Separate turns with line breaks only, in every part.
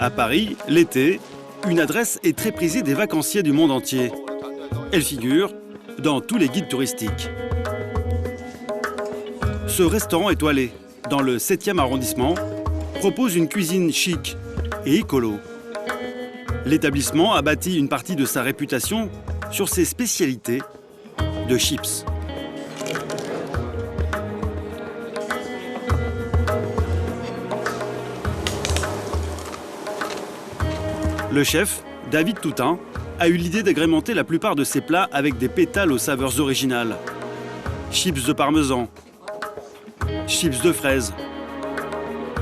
À Paris, l'été, une adresse est très prisée des vacanciers du monde entier. Elle figure dans tous les guides touristiques. Ce restaurant étoilé, dans le 7e arrondissement, propose une cuisine chic et écolo. L'établissement a bâti une partie de sa réputation sur ses spécialités de chips. Le chef, David Toutain, a eu l'idée d'agrémenter la plupart de ses plats avec des pétales aux saveurs originales. Chips de parmesan, chips de fraises,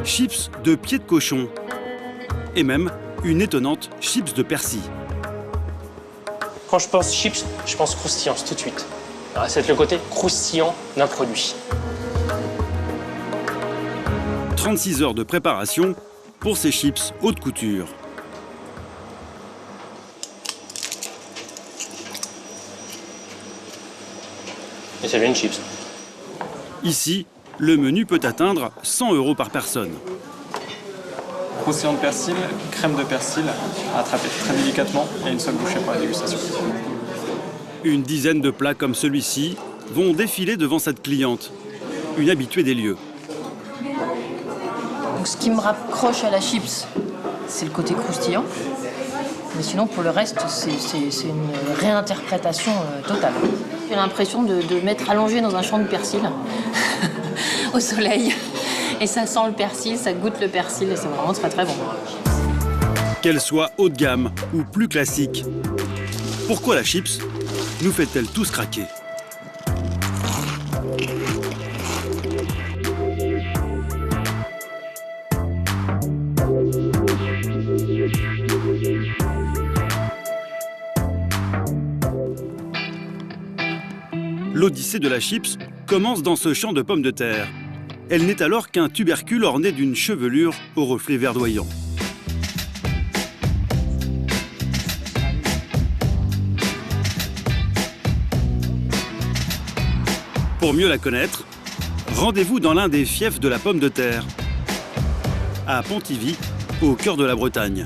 chips de pied de cochon et même une étonnante chips de persil.
Quand je pense chips, je pense croustillant tout de suite. C'est le côté croustillant d'un produit.
36 heures de préparation pour ces chips haute couture.
Et c'est bien une chips.
Ici, le menu peut atteindre 100 € par personne.
Croustillant de persil, crème de persil, à attraper très délicatement et une seule bouchée pour la dégustation.
Une dizaine de plats comme celui-ci vont défiler devant cette cliente, une habituée des lieux.
Donc, ce qui me raccroche à la chips, c'est le côté croustillant. Mais sinon, pour le reste, c'est une réinterprétation totale. J'ai l'impression de m'être allongée dans un champ de persil, au soleil. Et ça sent le persil, ça goûte le persil, et c'est vraiment très très bon.
Qu'elle soit haut de gamme ou plus classique, pourquoi la chips nous fait-elle tous craquer? L'odyssée de la chips commence dans ce champ de pommes de terre. Elle n'est alors qu'un tubercule orné d'une chevelure au reflet verdoyant. Pour mieux la connaître, rendez-vous dans l'un des fiefs de la pomme de terre, à Pontivy, au cœur de la Bretagne.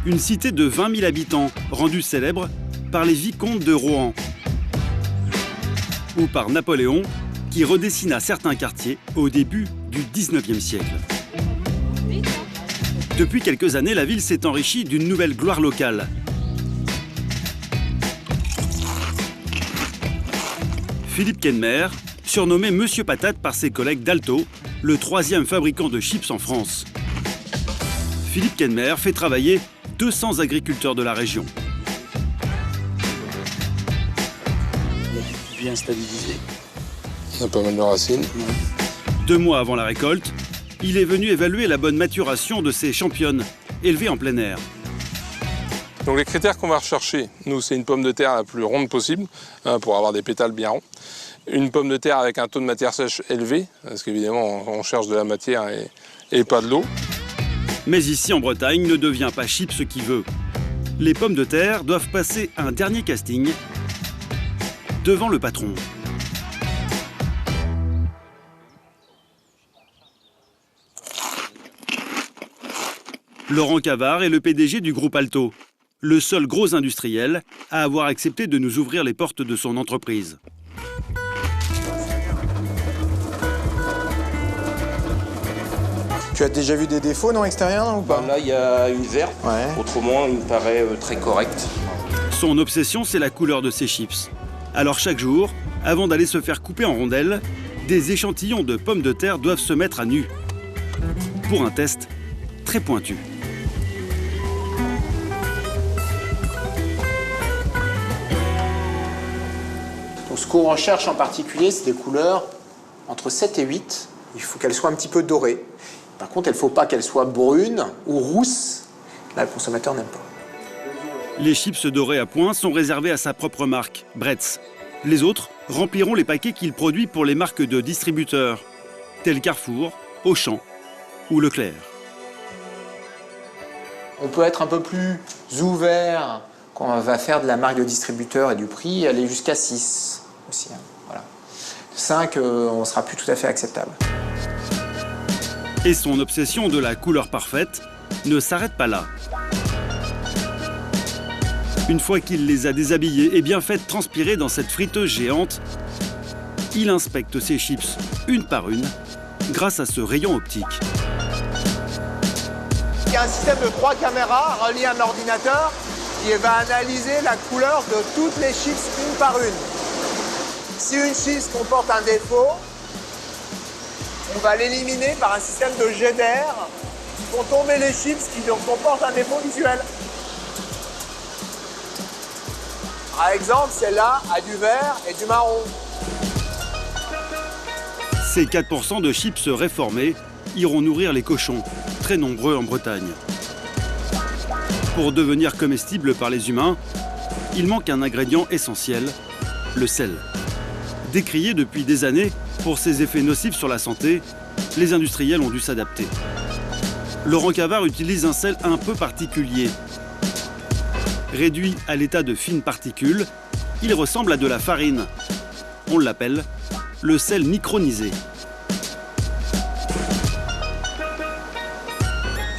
Une cité de 20 000 habitants, rendue célèbre par les vicomtes de Rohan, ou par Napoléon, qui redessina certains quartiers au début du 19e siècle. Depuis quelques années, la ville s'est enrichie d'une nouvelle gloire locale. Philippe Kenmer, surnommé Monsieur Patate par ses collègues d'Alto, le 3e fabricant de chips en France. Philippe Kenmer fait travailler 200 agriculteurs de la région.
Bien stabilisé.
On a pas mal de racines.
2 mois avant la récolte, il est venu évaluer la bonne maturation de ces championnes, élevées en plein air.
Donc les critères qu'on va rechercher, nous, c'est une pomme de terre la plus ronde possible, pour avoir des pétales bien ronds. Une pomme de terre avec un taux de matière sèche élevé, parce qu'évidemment, on cherche de la matière et pas de l'eau.
Mais ici, en Bretagne, ne devient pas chips ce qui veut. Les pommes de terre doivent passer un dernier casting devant le patron. Laurent Cavard est le PDG du groupe Alto, le seul gros industriel à avoir accepté de nous ouvrir les portes de son entreprise.
Tu as déjà vu des défauts dans l'extérieur ou pas?
Là, il y a une verte.
Ouais.
Autrement, il me paraît très correct.
Son obsession, c'est la couleur de ses chips. Alors chaque jour, avant d'aller se faire couper en rondelles, des échantillons de pommes de terre doivent se mettre à nu. Pour un test très pointu.
Donc, ce qu'on recherche en particulier, c'est des couleurs entre 7 et 8. Il faut qu'elles soient un petit peu dorées. Par contre, il ne faut pas qu'elles soient brunes ou rousses. Là, le consommateur n'aime pas.
Les chips dorés à point sont réservés à sa propre marque, Bretz. Les autres rempliront les paquets qu'il produit pour les marques de distributeurs, tels Carrefour, Auchan ou Leclerc.
On peut être un peu plus ouvert quand on va faire de la marque de distributeur et du prix, aller jusqu'à 6 aussi. Voilà. 5, on ne sera plus tout à fait acceptable.
Et son obsession de la couleur parfaite ne s'arrête pas là. Une fois qu'il les a déshabillées et bien faites transpirer dans cette friteuse géante, il inspecte ses chips une par une grâce à ce rayon optique.
Il y a un système de 3 caméras reliées à un ordinateur qui va analyser la couleur de toutes les chips une par une. Si une chips comporte un défaut, on va l'éliminer par un système de jet d'air qui font tomber les chips qui comportent un défaut visuel. Par exemple, celle-là a du vert et du marron.
Ces 4% de chips réformés iront nourrir les cochons, très nombreux en Bretagne. Pour devenir comestibles par les humains, il manque un ingrédient essentiel, le sel. Décrié depuis des années pour ses effets nocifs sur la santé, les industriels ont dû s'adapter. Laurent Cavard utilise un sel un peu particulier. Réduit à l'état de fines particules, il ressemble à de la farine. On l'appelle le sel micronisé.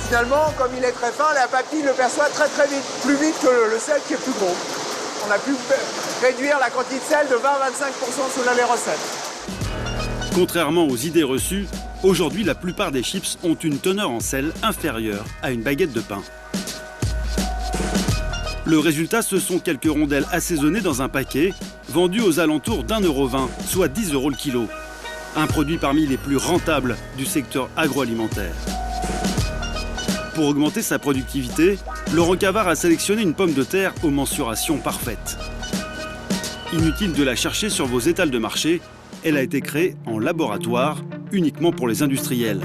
Finalement, comme il est très fin, la papille le perçoit très vite, plus vite que le sel qui est plus gros. On a pu réduire la quantité de sel de 20-25% selon les recettes.
Contrairement aux idées reçues, aujourd'hui la plupart des chips ont une teneur en sel inférieure à une baguette de pain. Le résultat, ce sont quelques rondelles assaisonnées dans un paquet, vendues aux alentours d'1,20 €, soit 10 € le kilo. Un produit parmi les plus rentables du secteur agroalimentaire. Pour augmenter sa productivité, Laurent Cavard a sélectionné une pomme de terre aux mensurations parfaites. Inutile de la chercher sur vos étals de marché, elle a été créée en laboratoire, uniquement pour les industriels.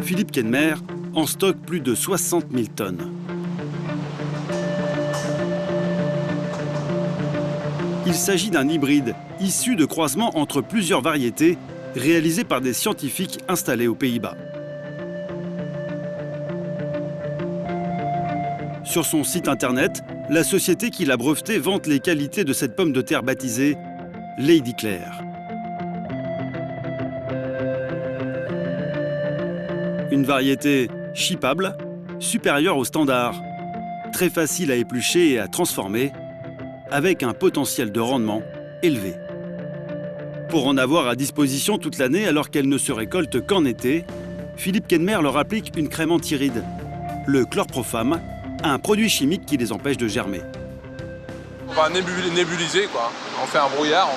Philippe Kenmer en stocke plus de 60 000 tonnes. Il s'agit d'un hybride issu de croisements entre plusieurs variétés réalisés par des scientifiques installés aux Pays-Bas. Sur son site internet, la société qui l'a brevetée vante les qualités de cette pomme de terre baptisée Lady Claire. Une variété chippable, supérieure au standard, très facile à éplucher et à transformer, avec un potentiel de rendement élevé. Pour en avoir à disposition toute l'année alors qu'elle ne se récolte qu'en été, Philippe Kenmer leur applique une crème antiride, le chlorpropham, un produit chimique qui les empêche de germer.
On va nébuliser, quoi. On fait un brouillard,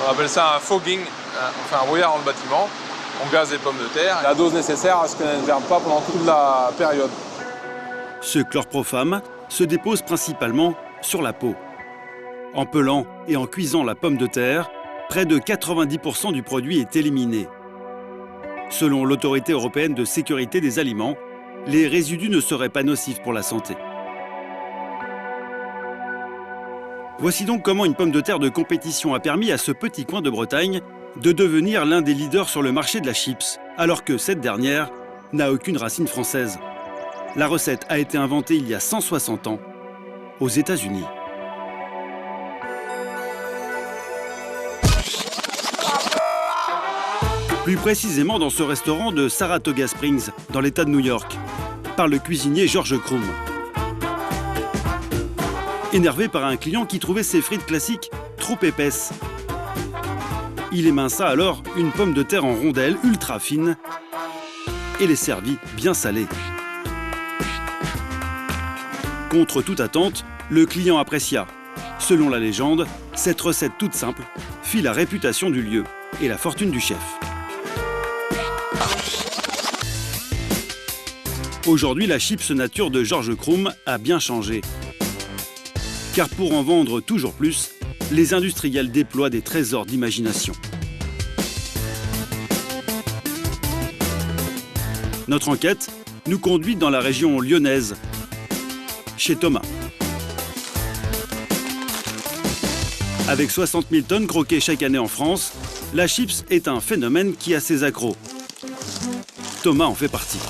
on appelle ça un fogging, on fait un brouillard dans le bâtiment, on gaze les pommes de terre, la dose nécessaire à ce qu'elles ne germent pas pendant toute la période.
Ce chlorpropham se dépose principalement sur la peau. En pelant et en cuisant la pomme de terre, près de 90% du produit est éliminé. Selon l'Autorité européenne de sécurité des aliments, les résidus ne seraient pas nocifs pour la santé. Voici donc comment une pomme de terre de compétition a permis à ce petit coin de Bretagne de devenir l'un des leaders sur le marché de la chips, alors que cette dernière n'a aucune racine française. La recette a été inventée il y a 160 ans, aux États-Unis. Plus précisément dans ce restaurant de Saratoga Springs, dans l'État de New York, par le cuisinier George Krum. Énervé par un client qui trouvait ses frites classiques trop épaisses, il éminça alors une pomme de terre en rondelles ultra fines et les servit bien salées. Contre toute attente, le client apprécia. Selon la légende, cette recette toute simple fit la réputation du lieu et la fortune du chef. Aujourd'hui, la chips nature de George Krum a bien changé. Car pour en vendre toujours plus, les industriels déploient des trésors d'imagination. Notre enquête nous conduit dans la région lyonnaise, chez Thomas. Avec 60 000 tonnes croquées chaque année en France, la chips est un phénomène qui a ses accros. Thomas en fait partie.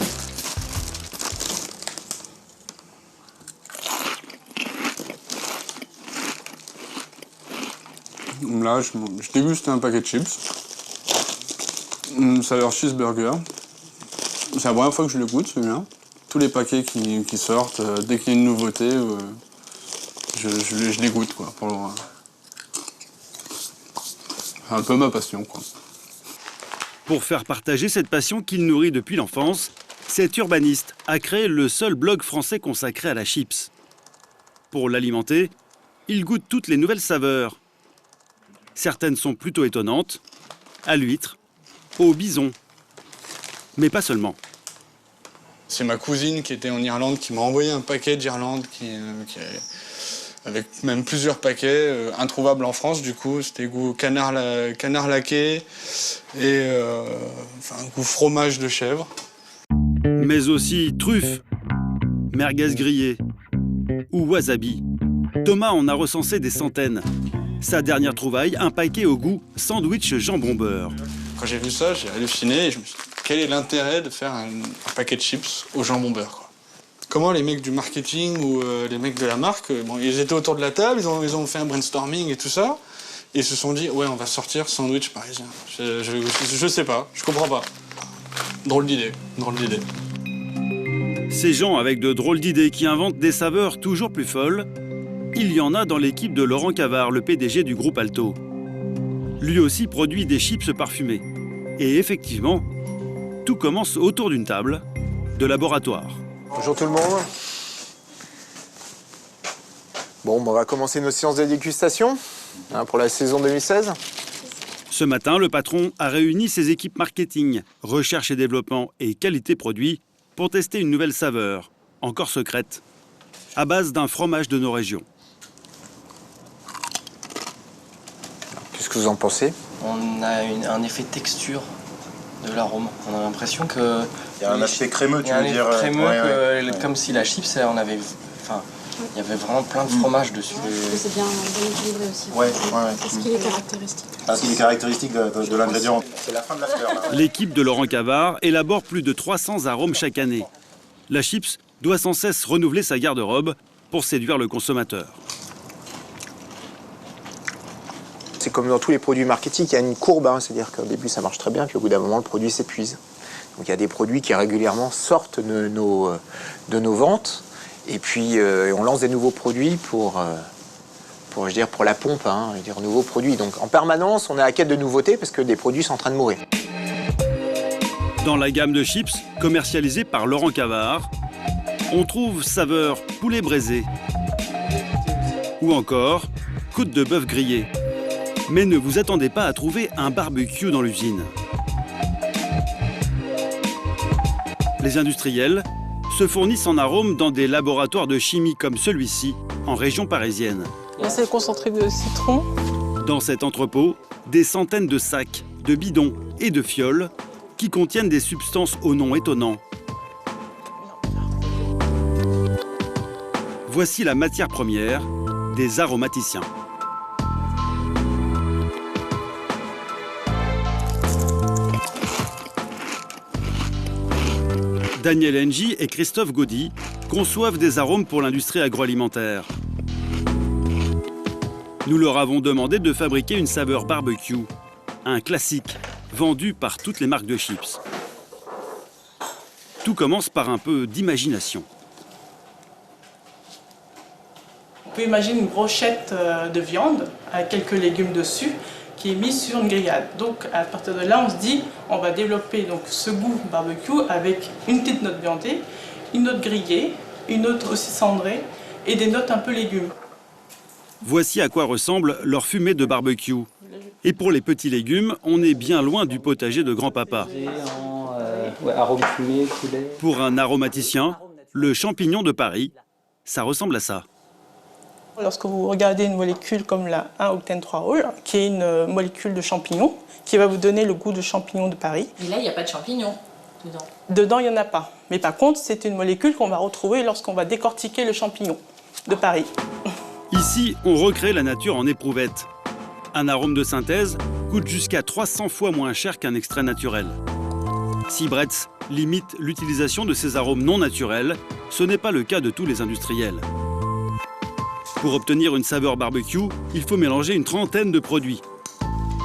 Là, je déguste un paquet de chips. saveur cheeseburger. C'est la première fois que je le goûte, celui-là. Tous les paquets qui sortent, dès qu'il y a une nouveauté, je les goûte, quoi. C'est un peu ma passion, quoi.
Pour faire partager cette passion qu'il nourrit depuis l'enfance, cet urbaniste a créé le seul blog français consacré à la chips. Pour l'alimenter, il goûte toutes les nouvelles saveurs. Certaines sont plutôt étonnantes, à l'huître, au bison, mais pas seulement.
C'est ma cousine qui était en Irlande qui m'a envoyé un paquet d'Irlande avec même plusieurs paquets, introuvables en France du coup. C'était goût canard laqué et goût fromage de chèvre.
Mais aussi truffes, merguez grillées ou wasabi. Thomas en a recensé des centaines. Sa dernière trouvaille, un paquet au goût sandwich jambon-beurre.
Quand j'ai vu ça, j'ai halluciné et je me suis dit, quel est l'intérêt de faire un paquet de chips au jambon-beurre, quoi. Comment les mecs du marketing ou les mecs de la marque, ils étaient autour de la table, ils ont fait un brainstorming et tout ça, et ils se sont dit, ouais, on va sortir sandwich parisien. Je sais pas, je comprends pas. Drôle d'idée, drôle d'idée.
Ces gens avec de drôles d'idées qui inventent des saveurs toujours plus folles, il y en a dans l'équipe de Laurent Cavard, le PDG du groupe Alto. Lui aussi produit des chips parfumés. Et effectivement, tout commence autour d'une table de laboratoire.
Bonjour tout le monde. Bon, on va commencer nos séances de dégustation pour la saison 2016.
Ce matin, le patron a réuni ses équipes marketing, recherche et développement et qualité produit pour tester une nouvelle saveur, encore secrète, à base d'un fromage de nos régions.
Qu'est-ce que vous en pensez?
On a un effet texture de l'arôme. On a l'impression que...
Il y a un aspect crémeux, tu veux dire?
Il y a un effet crémeux, comme si la chips, il y avait vraiment plein de fromage dessus.
C'est bien équilibré aussi.
Ouais.
Est-ce qu'il est caractéristique?
Parce qu'il est caractéristique de l'ingrédient. C'est la fin de la fleur, là.
L'équipe de Laurent Cavard élabore plus de 300 arômes chaque année. La chips doit sans cesse renouveler sa garde-robe pour séduire le consommateur.
C'est comme dans tous les produits marketing, il y a une courbe, c'est-à-dire qu'au début ça marche très bien, puis au bout d'un moment le produit s'épuise. Donc il y a des produits qui régulièrement sortent de nos ventes, et puis on lance des nouveaux produits pour la pompe, dire nouveaux produits. Donc en permanence on est à la quête de nouveautés parce que des produits sont en train de mourir.
Dans la gamme de chips commercialisée par Laurent Cavard, on trouve saveur poulet braisé ou encore côte de bœuf grillée. Mais ne vous attendez pas à trouver un barbecue dans l'usine. Les industriels se fournissent en arômes dans des laboratoires de chimie comme celui-ci, en région parisienne.
Là, c'est le concentré de citron.
Dans cet entrepôt, des centaines de sacs, de bidons et de fioles qui contiennent des substances au nom étonnant. Voici la matière première des aromaticiens. Daniel Engie et Christophe Gaudy conçoivent des arômes pour l'industrie agroalimentaire. Nous leur avons demandé de fabriquer une saveur barbecue, un classique vendu par toutes les marques de chips. Tout commence par un peu d'imagination.
On peut imaginer une brochette de viande avec quelques légumes dessus qui est mise sur une grillade. Donc à partir de là, on se dit, on va développer donc ce goût barbecue avec une petite note viandée, une note grillée, une note aussi cendrée et des notes un peu légumes.
Voici à quoi ressemble leur fumée de barbecue. Et pour les petits légumes, on est bien loin du potager de grand-papa.
Arôme fumé, poulet.
Pour un aromaticien, le champignon de Paris, ça ressemble à ça.
Lorsque vous regardez une molécule comme la 1-octène-3-rol, qui est une molécule de champignon, qui va vous donner le goût de champignon de Paris.
Et là, il n'y a pas de champignons dedans.
Dedans, il n'y en a pas. Mais par contre, c'est une molécule qu'on va retrouver lorsqu'on va décortiquer le champignon de Paris.
Ici, on recrée la nature en éprouvette. Un arôme de synthèse coûte jusqu'à 300 fois moins cher qu'un extrait naturel. Sybretz limite l'utilisation de ces arômes non naturels. Ce n'est pas le cas de tous les industriels. Pour obtenir une saveur barbecue, il faut mélanger une trentaine de produits.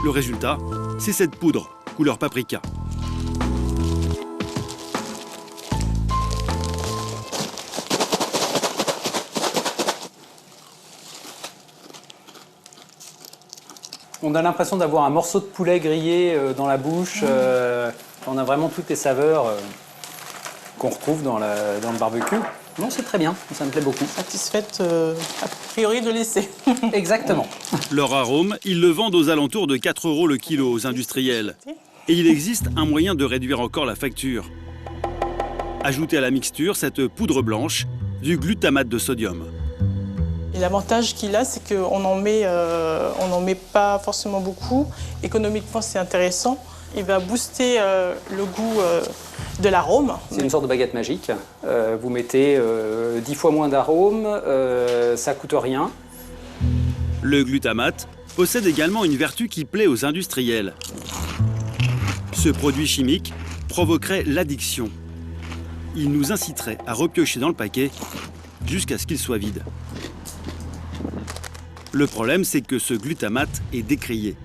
Le résultat, c'est cette poudre, couleur paprika.
On a l'impression d'avoir un morceau de poulet grillé dans la bouche. On a vraiment toutes les saveurs qu'on retrouve dans le barbecue. Non, c'est très bien, ça me plaît beaucoup.
Satisfaite, a priori, de l'essai.
Exactement.
Leur arôme, ils le vendent aux alentours de 4 € le kilo aux industriels. Et il existe un moyen de réduire encore la facture. Ajoutez à la mixture cette poudre blanche, du glutamate de sodium.
Et l'avantage qu'il a, c'est qu'on n'en met pas forcément beaucoup. Économiquement, c'est intéressant. Il va booster le goût de l'arôme.
C'est une sorte de baguette magique. Vous mettez 10 fois moins d'arôme, ça ne coûte rien.
Le glutamate possède également une vertu qui plaît aux industriels. Ce produit chimique provoquerait l'addiction. Il nous inciterait à repiocher dans le paquet jusqu'à ce qu'il soit vide. Le problème, c'est que ce glutamate est décrié.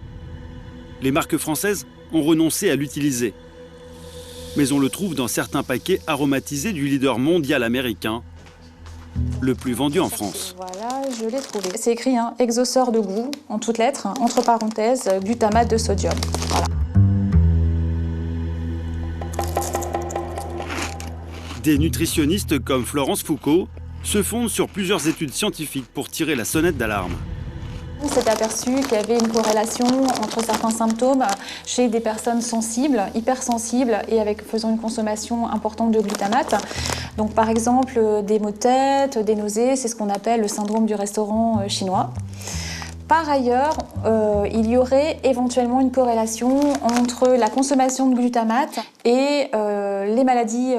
Les marques françaises ont renoncé à l'utiliser. Mais on le trouve dans certains paquets aromatisés du leader mondial américain, le plus vendu en France.
Voilà, je l'ai trouvé. C'est écrit exhausteur de goût, en toutes lettres, entre parenthèses, glutamate de sodium. Voilà.
Des nutritionnistes comme Florence Foucault se fondent sur plusieurs études scientifiques pour tirer la sonnette d'alarme.
On s'est aperçu qu'il y avait une corrélation entre certains symptômes chez des personnes sensibles, hypersensibles et faisant une consommation importante de glutamate. Donc par exemple des maux de tête, des nausées, c'est ce qu'on appelle le syndrome du restaurant chinois. Par ailleurs, il y aurait éventuellement une corrélation entre la consommation de glutamate et les maladies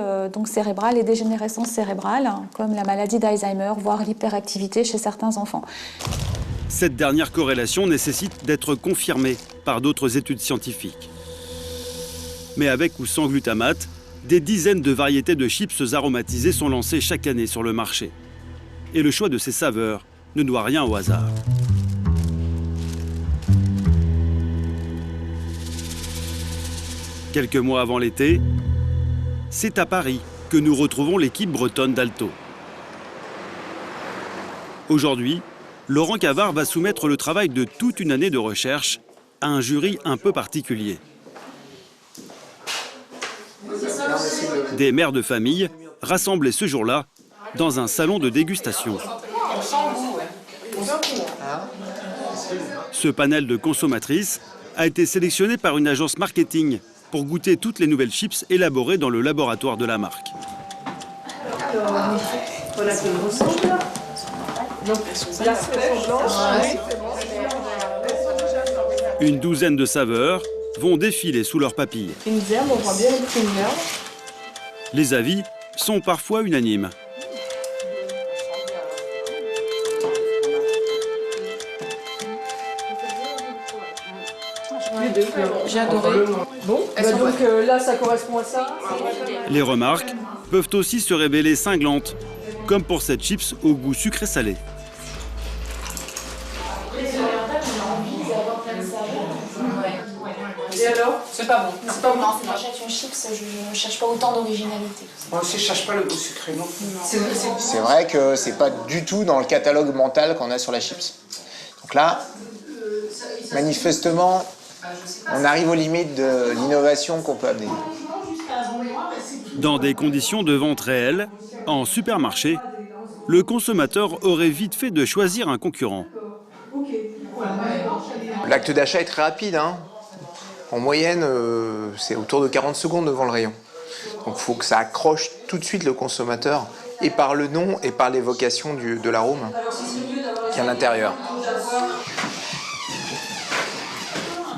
cérébrales et dégénérescences cérébrales, comme la maladie d'Alzheimer, voire l'hyperactivité chez certains enfants.
Cette dernière corrélation nécessite d'être confirmée par d'autres études scientifiques. Mais avec ou sans glutamate, des dizaines de variétés de chips aromatisés sont lancées chaque année sur le marché. Et le choix de ces saveurs ne doit rien au hasard. Quelques mois avant l'été, c'est à Paris que nous retrouvons l'équipe bretonne d'Alto. Aujourd'hui, Laurent Cavard va soumettre le travail de toute une année de recherche à un jury un peu particulier. Des mères de famille rassemblées ce jour-là dans un salon de dégustation. Ce panel de consommatrices a été sélectionné par une agence marketing pour goûter toutes les nouvelles chips élaborées dans le laboratoire de la marque.
Voilà ce qu'elle ressemble. Donc, là, c'est blanche.
Une douzaine de saveurs vont défiler sous leurs papilles.
Une herbe, on voit bien les prime herbe.
Les avis sont parfois unanimes.
J'ai adoré. Bon, donc là, ça correspond à ça.
Les remarques peuvent aussi se révéler cinglantes, comme pour cette chips au goût sucré-salé.
Et alors? C'est pas bon.
C'est pas bon. Non, quand j'achète une chips, je ne cherche pas autant d'originalité.
Moi aussi, je cherche pas le goût sucré non plus.
C'est vrai que c'est pas du tout dans le catalogue mental qu'on a sur la chips. Donc là, manifestement, on arrive aux limites de l'innovation qu'on peut amener.
Dans des conditions de vente réelles, en supermarché, le consommateur aurait vite fait de choisir un concurrent.
L'acte d'achat est très rapide. En moyenne, c'est autour de 40 secondes devant le rayon. Donc il faut que ça accroche tout de suite le consommateur, et par le nom et par l'évocation de l'arôme qui est à l'intérieur.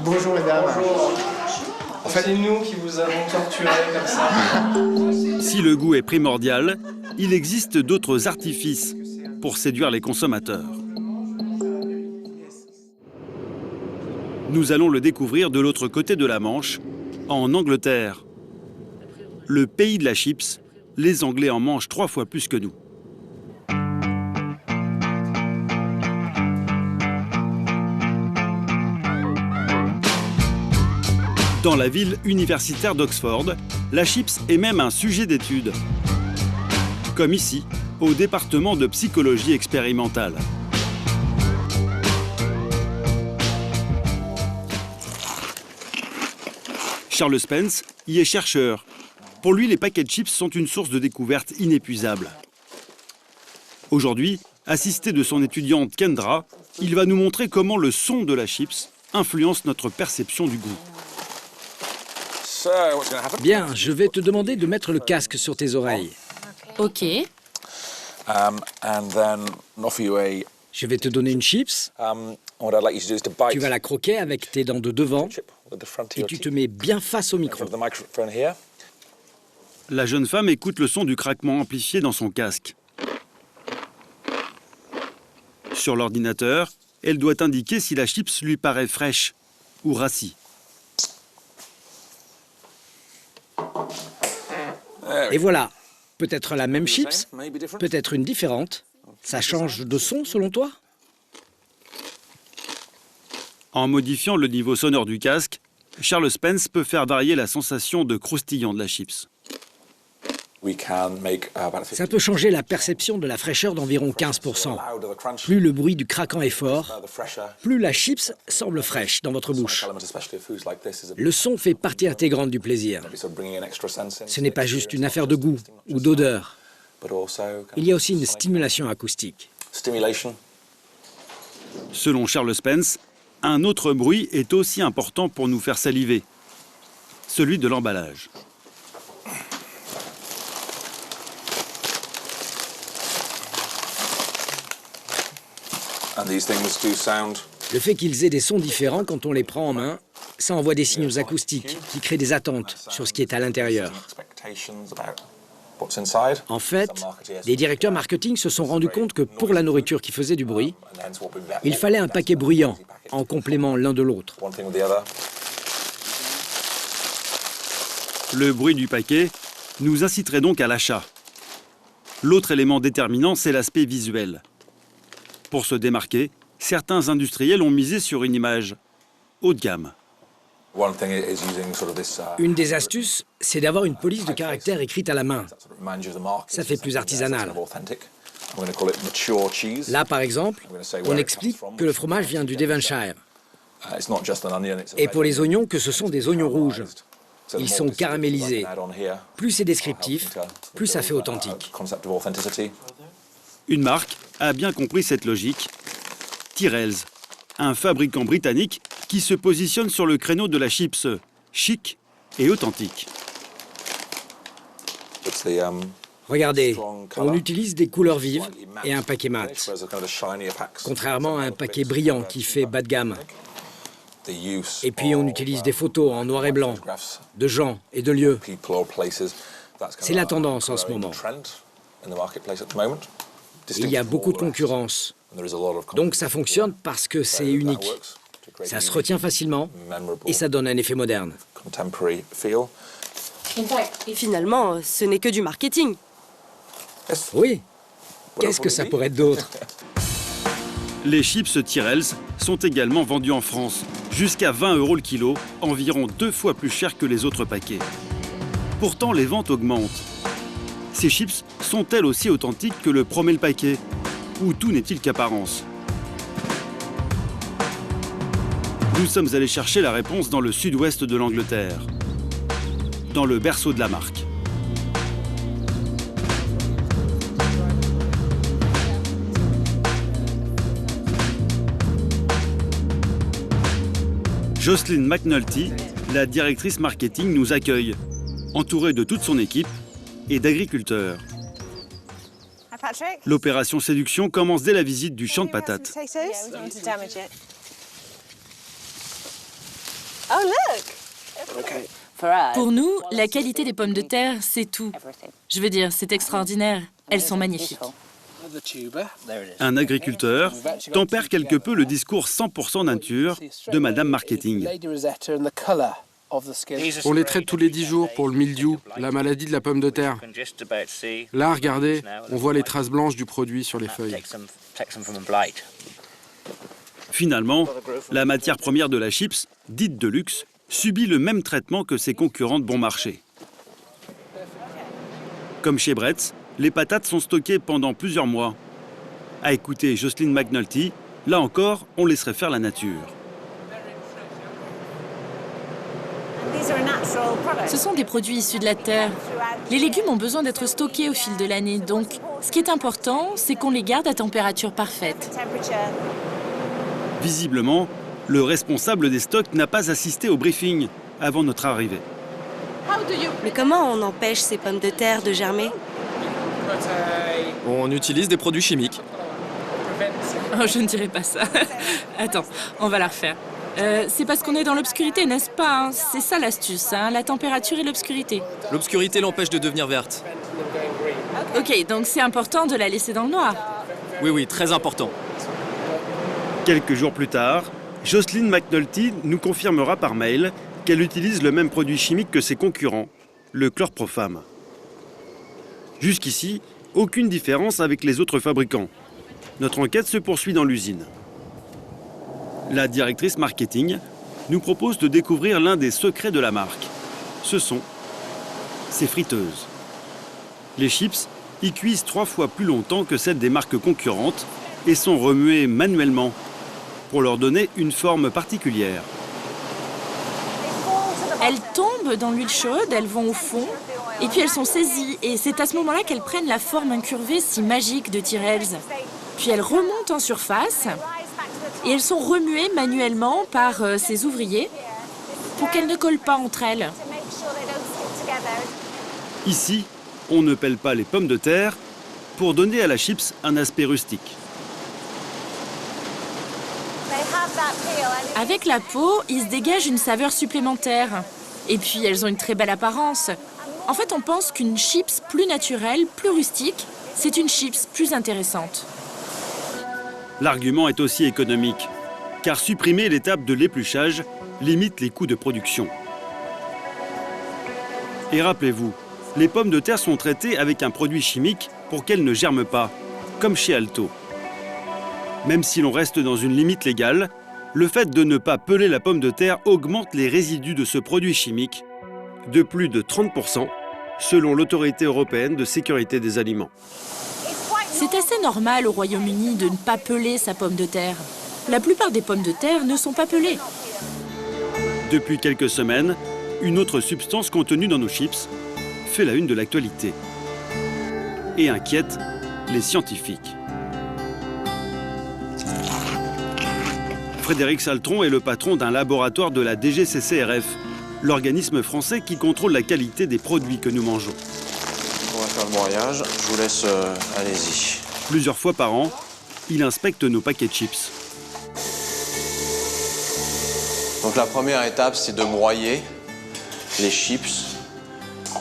Bonjour mesdames.
Bonjour. En fait, c'est nous qui vous avons torturé comme ça.
Si le goût est primordial, il existe d'autres artifices pour séduire les consommateurs. Nous allons le découvrir de l'autre côté de la Manche, en Angleterre. Le pays de la chips, les Anglais en mangent 3 fois plus que nous. Dans la ville universitaire d'Oxford, la chips est même un sujet d'étude. Comme ici, au département de psychologie expérimentale. Charles Spence y est chercheur. Pour lui, les paquets de chips sont une source de découvertes inépuisable. Aujourd'hui, assisté de son étudiante Kendra, il va nous montrer comment le son de la chips influence notre perception du goût.
Bien, je vais te demander de mettre le casque sur tes oreilles.
Ok.
Je vais te donner une chips. Tu vas la croquer avec tes dents de devant et tu te mets bien face au micro.
La jeune femme écoute le son du craquement amplifié dans son casque. Sur l'ordinateur, elle doit indiquer si la chips lui paraît fraîche ou rassie.
Et voilà, peut-être la même chips, peut-être une différente. Ça change de son selon toi?
En modifiant le niveau sonore du casque, Charles Spence peut faire varier la sensation de croustillant de la chips.
Ça peut changer la perception de la fraîcheur d'environ 15%. Plus le bruit du craquant est fort, plus la chips semble fraîche dans votre bouche. Le son fait partie intégrante du plaisir. Ce n'est pas juste une affaire de goût ou d'odeur. Il y a aussi une stimulation acoustique.
Selon Charles Spence, un autre bruit est aussi important pour nous faire saliver, celui de l'emballage.
Le fait qu'ils aient des sons différents quand on les prend en main, ça envoie des signaux acoustiques qui créent des attentes sur ce qui est à l'intérieur. En fait, les directeurs marketing se sont rendus compte que pour la nourriture qui faisait du bruit, il fallait un paquet bruyant en complément l'un de l'autre.
Le bruit du paquet nous inciterait donc à l'achat. L'autre élément déterminant, c'est l'aspect visuel. Pour se démarquer, certains industriels ont misé sur une image haut de gamme.
Une des astuces, c'est d'avoir une police de caractère écrite à la main. Ça fait plus artisanal. Là, par exemple, on explique que le fromage vient du Devonshire. Et pour les oignons, que ce sont des oignons rouges. Ils sont caramélisés. Plus c'est descriptif, plus ça fait authentique.
Une marque a bien compris cette logique. Tyrrell's, un fabricant britannique qui se positionne sur le créneau de la chips chic et authentique.
Regardez, on utilise des couleurs vives et un paquet mat, contrairement à un paquet brillant qui fait bas de gamme. Et puis on utilise des photos en noir et blanc, de gens et de lieux. C'est la tendance en ce moment. Il y a beaucoup de concurrence. Donc ça fonctionne parce que c'est unique. Ça se retient facilement et ça donne un effet moderne.
Et finalement, ce n'est que du marketing.
Oui. Qu'est-ce que ça pourrait être d'autre?
Les chips Tyrrell's sont également vendus en France, jusqu'à 20 € le kilo, environ 2 fois plus cher que les autres paquets. Pourtant, les ventes augmentent. Ces chips sont-elles aussi authentiques que le promet le paquet? Ou tout n'est-il qu'apparence? Nous sommes allés chercher la réponse dans le sud-ouest de l'Angleterre, dans le berceau de la marque. Jocelyn McNulty, la directrice marketing, nous accueille, entourée de toute son équipe et d'agriculteurs. L'opération séduction commence dès la visite du champ de patates.
Pour nous, la qualité des pommes de terre, c'est tout. Je veux dire, c'est extraordinaire. Elles sont magnifiques.
Un agriculteur tempère quelque peu le discours 100% nature de Madame Marketing.
On les traite tous les 10 jours pour le mildiou, la maladie de la pomme de terre. Là, regardez, on voit les traces blanches du produit sur les feuilles.
Finalement, la matière première de la chips, dite de luxe, subit le même traitement que ses concurrents de bon marché. Comme chez Bretz, les patates sont stockées pendant plusieurs mois. À écouter Jocelyn McNulty, là encore, on laisserait faire la nature.
Ce sont des produits issus de la terre. Les légumes ont besoin d'être stockés au fil de l'année, donc ce qui est important, c'est qu'on les garde à température parfaite.
Visiblement, le responsable des stocks n'a pas assisté au briefing avant notre arrivée.
Mais comment on empêche ces pommes de terre de germer?
On utilise des produits chimiques.
Oh, je ne dirais pas ça. Attends, on va la refaire. C'est parce qu'on est dans l'obscurité, n'est-ce pas? C'est ça l'astuce, hein, la température et l'obscurité.
L'obscurité l'empêche de devenir verte.
Ok, donc c'est important de la laisser dans le noir.
Oui, oui, très important.
Quelques jours plus tard, Jocelyn McNulty nous confirmera par mail qu'elle utilise le même produit chimique que ses concurrents, le chlorpropham. Jusqu'ici, aucune différence avec les autres fabricants. Notre enquête se poursuit dans l'usine. La directrice marketing nous propose de découvrir l'un des secrets de la marque. Ce sont ses friteuses. Les chips y cuisent 3 fois plus longtemps que celles des marques concurrentes et sont remuées manuellement pour leur donner une forme particulière.
Elles tombent dans l'huile chaude, elles vont au fond, et puis elles sont saisies. Et c'est à ce moment-là qu'elles prennent la forme incurvée si magique de Tyrrell's. Puis elles remontent en surface et elles sont remuées manuellement par ces ouvriers pour qu'elles ne collent pas entre elles.
Ici, on ne pèle pas les pommes de terre pour donner à la chips un aspect rustique.
Avec la peau, il se dégage une saveur supplémentaire. Et puis elles ont une très belle apparence. En fait, on pense qu'une chips plus naturelle, plus rustique, c'est une chips plus intéressante.
L'argument est aussi économique, car supprimer l'étape de l'épluchage limite les coûts de production. Et rappelez-vous, les pommes de terre sont traitées avec un produit chimique pour qu'elles ne germent pas, comme chez Alto. Même si l'on reste dans une limite légale, le fait de ne pas peler la pomme de terre augmente les résidus de ce produit chimique de plus de 30%, selon l'Autorité européenne de sécurité des aliments.
C'est assez normal au Royaume-Uni de ne pas peler sa pomme de terre. La plupart des pommes de terre ne sont pas pelées.
Depuis quelques semaines, une autre substance contenue dans nos chips fait la une de l'actualité et inquiète les scientifiques. Frédéric Saltron est le patron d'un laboratoire de la DGCCRF, l'organisme français qui contrôle la qualité des produits que nous mangeons.
On va faire le broyage, je vous laisse, allez-y.
Plusieurs fois par an, il inspecte nos paquets de chips.
Donc la première étape, c'est de broyer les chips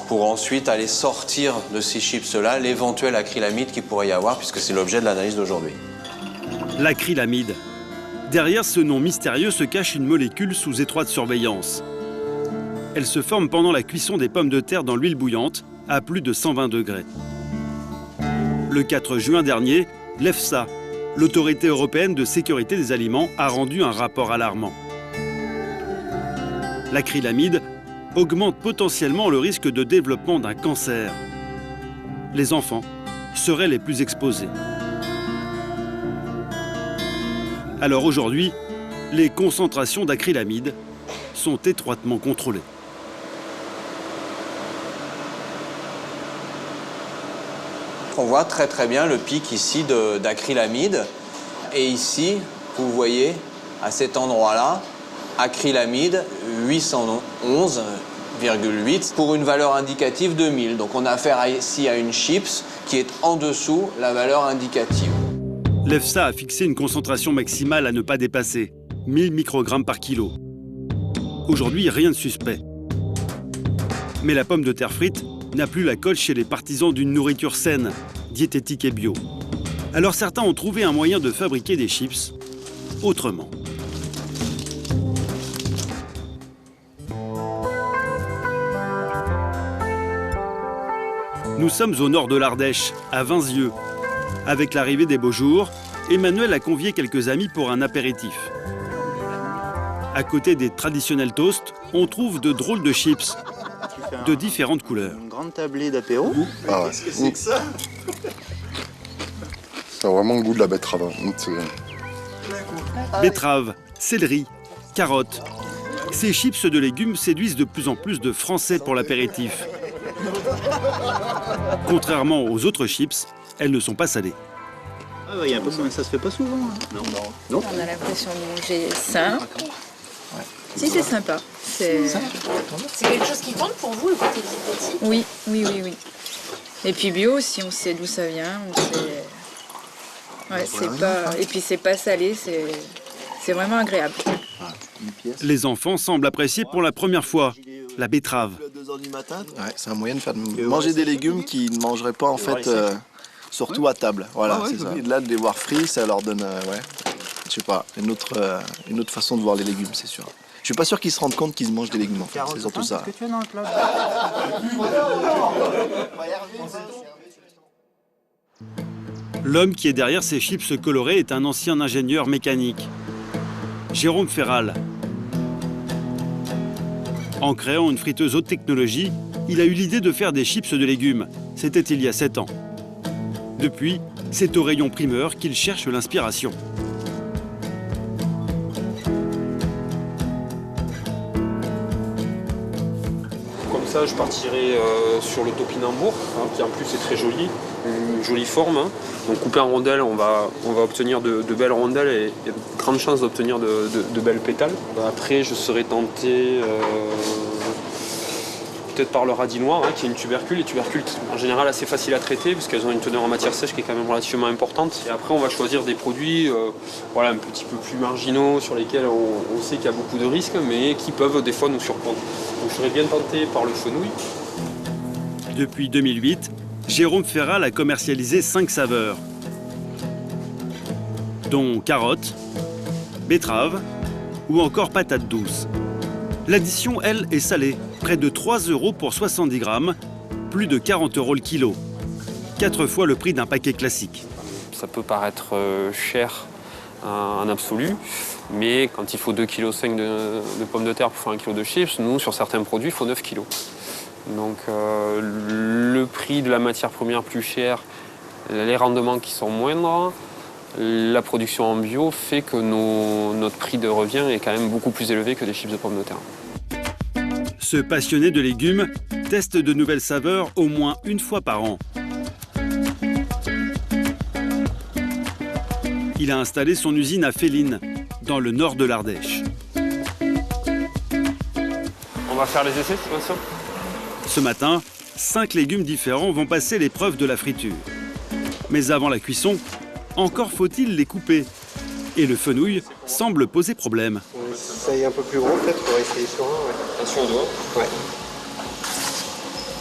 pour ensuite aller sortir de ces chips-là l'éventuel acrylamide qu'il pourrait y avoir, puisque c'est l'objet de l'analyse d'aujourd'hui.
L'acrylamide. Derrière ce nom mystérieux se cache une molécule sous étroite surveillance. Elle se forme pendant la cuisson des pommes de terre dans l'huile bouillante à plus de 120 degrés. Le 4 juin dernier, l'EFSA, l'Autorité européenne de sécurité des aliments, a rendu un rapport alarmant. L'acrylamide augmente potentiellement le risque de développement d'un cancer. Les enfants seraient les plus exposés. Alors aujourd'hui, les concentrations d'acrylamide sont étroitement contrôlées.
On voit très bien le pic ici d'acrylamide. Et ici, vous voyez, à cet endroit-là, acrylamide 811,8 pour une valeur indicative de 1000. Donc on a affaire ici à une chips qui est en dessous la valeur indicative.
L'EFSA a fixé une concentration maximale à ne pas dépasser, 1000 microgrammes par kilo. Aujourd'hui, rien de suspect. Mais la pomme de terre frite n'a plus la cote chez les partisans d'une nourriture saine, diététique et bio. Alors certains ont trouvé un moyen de fabriquer des chips autrement. Nous sommes au nord de l'Ardèche, à Vinzieux. Avec l'arrivée des beaux jours, Emmanuel a convié quelques amis pour un apéritif. À côté des traditionnels toasts, on trouve de drôles de chips, de différentes couleurs.
Une grande tablée d'apéro.
Ah ouais.
Qu'est-ce que c'est que ça?
Ça a vraiment le goût de la betterave.
Betterave, céleri, carottes. Ces chips de légumes séduisent de plus en plus de Français pour l'apéritif. Contrairement aux autres chips, elles ne sont pas salées.
Ah, y a un peu, ça se fait pas souvent. Hein. Non.
On a l'impression de manger sain. Si, c'est sympa. C'est
quelque chose qui compte pour vous, le côté diététique?
Oui. Et puis bio aussi, on sait d'où ça vient. On sait... Ouais, c'est pas... Et puis c'est pas salé, c'est vraiment agréable.
Les enfants semblent apprécier pour la première fois la betterave.
Ouais, c'est un moyen de faire manger des légumes qu'ils ne mangeraient pas en fait, surtout à table. Voilà, c'est ça. Et de là, de les voir frits, ça leur donne, je sais pas, une autre façon de voir les légumes, c'est sûr. Je suis pas sûr qu'ils se rendent compte qu'ils mangent des légumes, en fait. C'est surtout ça.
L'homme qui est derrière ces chips colorés est un ancien ingénieur mécanique, Jérôme Ferral. En créant une friteuse haute technologie, il a eu l'idée de faire des chips de légumes. C'était il y a 7 ans. Depuis, c'est au rayon primeur qu'il cherche l'inspiration.
Comme ça, je partirai sur le topinambour, qui en plus est très joli, une jolie forme. Donc coupé en rondelles, on va obtenir de belles rondelles et il y a de grandes chances d'obtenir de belles pétales. Après, je serais tenté peut-être par le radis noir, qui est une tubercule. Les tubercules, en général, assez faciles à traiter parce qu'elles ont une teneur en matière sèche qui est quand même relativement importante. Et après, on va choisir des produits un petit peu plus marginaux sur lesquels on sait qu'il y a beaucoup de risques, mais qui peuvent des fois nous surprendre. Donc je serais bien tenté par le fenouil.
Depuis 2008, Jérôme Ferral a commercialisé 5 saveurs, dont carottes, betterave ou encore patates douces. L'addition, elle, est salée, près de 3 € pour 70 grammes, plus de 40 € le kilo. 4 fois le prix d'un paquet classique.
Ça peut paraître cher en absolu, mais quand il faut 2,5 kg de pommes de terre pour faire 1 kg de chips, nous, sur certains produits, il faut 9 kg. Donc le prix de la matière première plus cher, les rendements qui sont moindres, la production en bio fait que notre prix de revient est quand même beaucoup plus élevé que des chips de pommes de terre.
Ce passionné de légumes teste de nouvelles saveurs au moins une fois par an. Il a installé son usine à Féline, dans le nord de l'Ardèche.
On va faire les essais, Sébastien ?
Ce matin, 5 légumes différents vont passer l'épreuve de la friture. Mais avant la cuisson, encore faut-il les couper. Et le fenouil semble poser problème.
Ça y est un peu plus gros peut-être pour essayer sur un. Ouais.
Attention au doigt.
Ouais.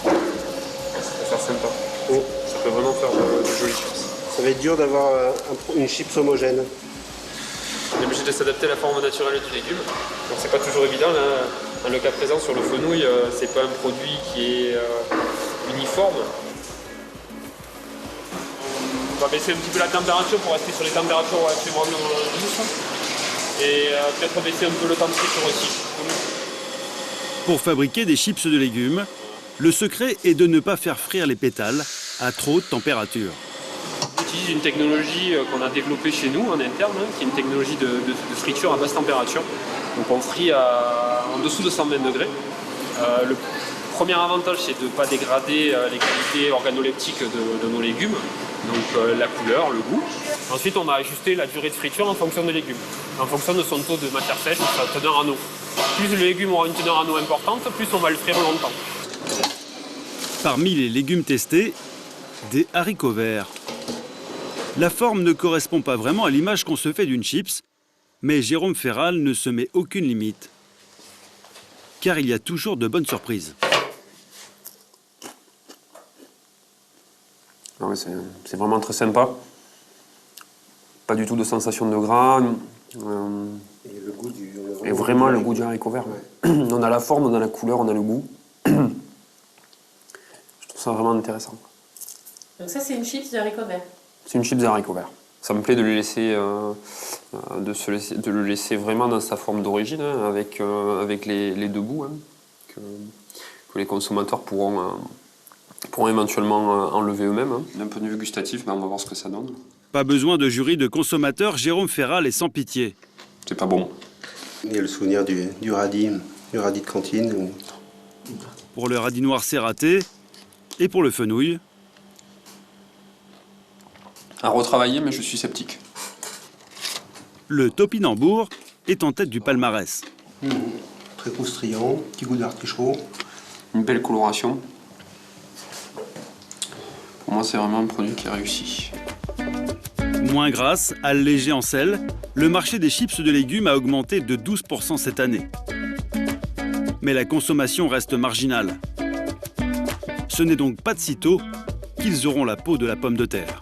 Ça peut faire sympa. Oui. Ça peut vraiment faire de jolies chips.
Ça va être dur d'avoir une chips homogène.
On est obligé de s'adapter à la forme naturelle du légume. Donc c'est pas toujours évident. Là. Dans le cas présent sur le fenouil, c'est pas un produit qui est uniforme. On va baisser un petit peu la température pour rester sur les températures relativement douces. Et peut-être baisser un peu le temps de friture aussi.
Pour fabriquer des chips de légumes, le secret est de ne pas faire frire les pétales à trop de température.
On utilise une technologie qu'on a développée chez nous en interne, qui est une technologie de friture à basse température. Donc on frit en dessous de 120 degrés. Le premier avantage, c'est de ne pas dégrader les qualités organoleptiques de nos légumes, donc la couleur, le goût. Ensuite, on va ajuster la durée de friture en fonction des légumes, en fonction de son taux de matière sèche ou sa teneur en eau. Plus le légume aura une teneur en eau importante, plus on va le frire longtemps.
Parmi les légumes testés, des haricots verts. La forme ne correspond pas vraiment à l'image qu'on se fait d'une chips, mais Jérôme Ferral ne se met aucune limite. Car il y a toujours de bonnes surprises.
Ah ouais, c'est vraiment très sympa. Pas du tout de sensation de gras. Et vraiment le goût du haricot vert. Ouais. On a la forme, on a la couleur, on a le goût. Je trouve ça vraiment intéressant.
Donc ça, c'est une chips de haricots verts.
C'est une chips de haricots verts. Ça me plaît de le laisser, de le laisser vraiment dans sa forme d'origine, avec les deux bouts, que les consommateurs pourront éventuellement enlever eux-mêmes. D'un point de vue gustatif, on va voir ce que ça donne.
Pas besoin de jury de consommateurs, Jérôme Ferral est sans pitié.
C'est pas bon.
Il y a le souvenir du radis de cantine.
Pour le radis noir, c'est raté. Et pour le fenouil,
À retravailler, mais je suis sceptique.
le topinambour est en tête du palmarès.
Très croustillant, petit goût d'artichaut.
Une belle coloration. Pour moi, c'est vraiment un produit qui est réussi.
Moins grasse, allégé en sel, le marché des chips de légumes a augmenté de 12% cette année. Mais la consommation reste marginale. Ce n'est donc pas de sitôt qu'ils auront la peau de la pomme de terre.